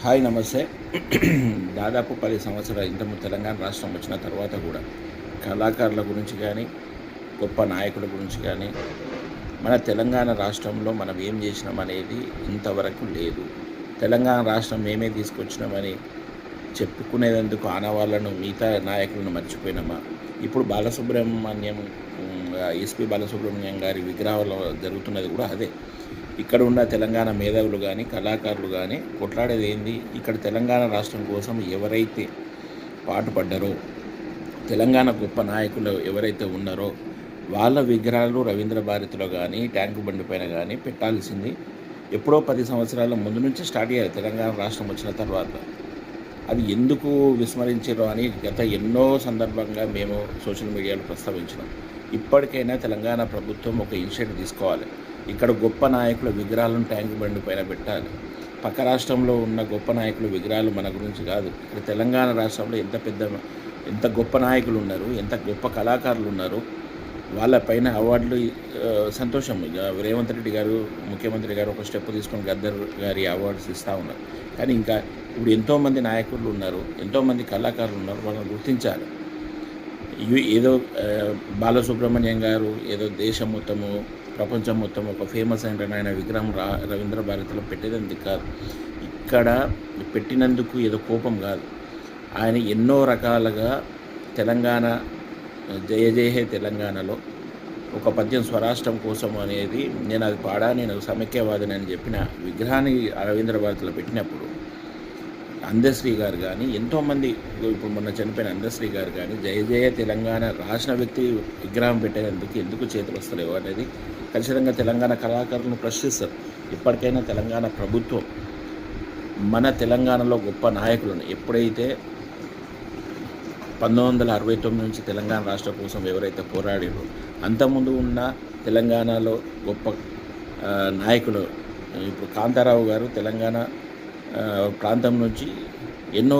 Hi నమస్తే. దాదాపు 10 సంవత్సరాలు ఇంతకుముందు తెలంగాణ రాష్ట్రం వచ్చిన తర్వాత కూడా కళాకారుల గురించి కానీ, గొప్ప నాయకుల గురించి కానీ, మన తెలంగాణ రాష్ట్రంలో మనం ఏం చేసినామనేది ఇంతవరకు లేదు. తెలంగాణ రాష్ట్రం మేమే తీసుకొచ్చినామని చెప్పుకునేందుకు ఆనవాళ్ళను, మిగతా నాయకులను మర్చిపోయినామా? ఇప్పుడు బాలసుబ్రహ్మణ్యం ఎస్పి బాలసుబ్రహ్మణ్యం గారి విగ్రహాలు జరుగుతున్నది కూడా అదే. ఇక్కడ ఉన్న తెలంగాణ మేధావులు కానీ, కళాకారులు కానీ కొట్లాడేది ఏంది? ఇక్కడ తెలంగాణ రాష్ట్రం కోసం ఎవరైతే పాటుపడ్డారో, తెలంగాణ గొప్ప నాయకులు ఎవరైతే ఉన్నారో వాళ్ళ విగ్రహాలు రవీంద్ర భారతిలో కానీ, ట్యాంకు బండి పైన కానీ పెట్టాల్సింది ఎప్పుడో 10 సంవత్సరాల ముందు నుంచి స్టార్ట్ అయ్యారు. తెలంగాణ రాష్ట్రం వచ్చిన తర్వాత అది ఎందుకు విస్మరించారో అని గత ఎన్నో సందర్భంగా మేము సోషల్ మీడియాలో ప్రస్తావించినాం. ఇప్పటికైనా తెలంగాణ ప్రభుత్వం ఒక ఇనిషియేటివ్ తీసుకోవాలి. ఇక్కడ గొప్ప నాయకుల విగ్రహాలను ట్యాంక్ బండి పైన పెట్టాలి. పక్క రాష్ట్రంలో ఉన్న గొప్ప నాయకుల విగ్రహాలు మన గురించి కాదు. ఇక్కడ తెలంగాణ రాష్ట్రంలో ఎంత గొప్ప నాయకులు ఉన్నారు, ఎంత గొప్ప కళాకారులు ఉన్నారు. వాళ్ళపైన అవార్డులు సంతోషం. ఇక రేవంత్ రెడ్డి గారు, ముఖ్యమంత్రి గారు ఒక స్టెప్ తీసుకొని గద్దర్ గారి అవార్డ్స్ ఇస్తూ ఉన్నారు. కానీ ఇంకా ఇప్పుడు ఎంతోమంది నాయకులు ఉన్నారు, ఎంతోమంది కళాకారులు ఉన్నారు. వాళ్ళని గుర్తించాలి. ఏదో బాలసుబ్రహ్మణ్యం గారు ఏదో దేశం మొత్తము, ప్రపంచం మొత్తం ఒక ఫేమస్ అయిన ఆయన విగ్రహం రవీంద్ర భారతిలో పెట్టేదందుకు కాదు. ఇక్కడ పెట్టినందుకు ఏదో కోపం కాదు. ఆయన ఎన్నో రకాలుగా తెలంగాణ జయ జయ హే తెలంగాణలో ఒక పద్యం స్వరాష్ట్రం కోసం అనేది నేను సమైక్యవాదిని అని చెప్పిన విగ్రహాన్ని రవీంద్ర భారతిలో పెట్టినప్పుడు అందశ్రీ గారు కానీ, ఎంతోమంది ఇప్పుడు మొన్న చనిపోయిన అందశ్రీ గారు కానీ జయ జయ తెలంగాణ రాసిన వ్యక్తి విగ్రహం పెట్టేందుకు ఎందుకు చేతులు వస్తలేవు అనేది ఖచ్చితంగా తెలంగాణ కళాకారులను ప్రశ్నిస్తారు. ఇప్పటికైనా తెలంగాణ ప్రభుత్వం మన తెలంగాణలో గొప్ప నాయకులను ఎప్పుడైతే 1969 నుంచి తెలంగాణ రాష్ట్రం కోసం ఎవరైతే పోరాడారో, అంతకుముందు ఉన్న తెలంగాణలో గొప్ప నాయకులు, ఇప్పుడు కాంతారావు గారు తెలంగాణ ప్రాంతం నుంచి ఎన్నో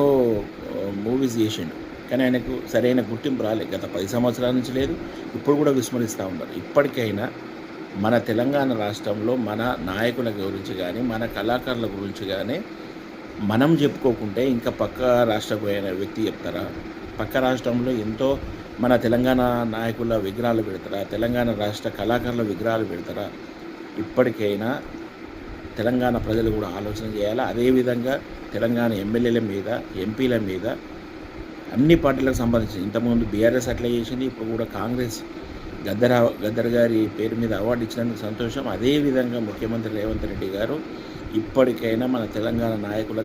మూవీస్ చేసిండు. కానీ ఆయనకు సరైన గుర్తింపు రాలేదు. గత 10 సంవత్సరాల నుంచి లేదు, ఇప్పుడు కూడా విస్మరిస్తూ ఉన్నారు. ఇప్పటికైనా మన తెలంగాణ రాష్ట్రంలో మన నాయకుల గురించి కానీ, మన కళాకారుల గురించి కానీ మనం చెప్పుకోకుంటే ఇంకా పక్క రాష్ట్రకు అయిన వ్యక్తి చెప్తారా? పక్క రాష్ట్రంలో ఎంతో మన తెలంగాణ నాయకుల విగ్రహాలు పెడతారా? తెలంగాణ రాష్ట్ర కళాకారుల విగ్రహాలు పెడతారా? ఇప్పటికైనా తెలంగాణ ప్రజలు కూడా ఆలోచన చేయాలి. అదేవిధంగా తెలంగాణ ఎమ్మెల్యేల మీద, ఎంపీల మీద, అన్ని పార్టీలకు సంబంధించి ఇంతకుముందు బీఆర్ఎస్ అట్లా చేసింది, ఇప్పుడు కూడా కాంగ్రెస్ గద్దర్ గారి పేరు మీద అవార్డు ఇచ్చినందుకు సంతోషం. అదేవిధంగా ముఖ్యమంత్రి రేవంత్ రెడ్డి గారు ఇప్పటికైనా మన తెలంగాణ నాయకుల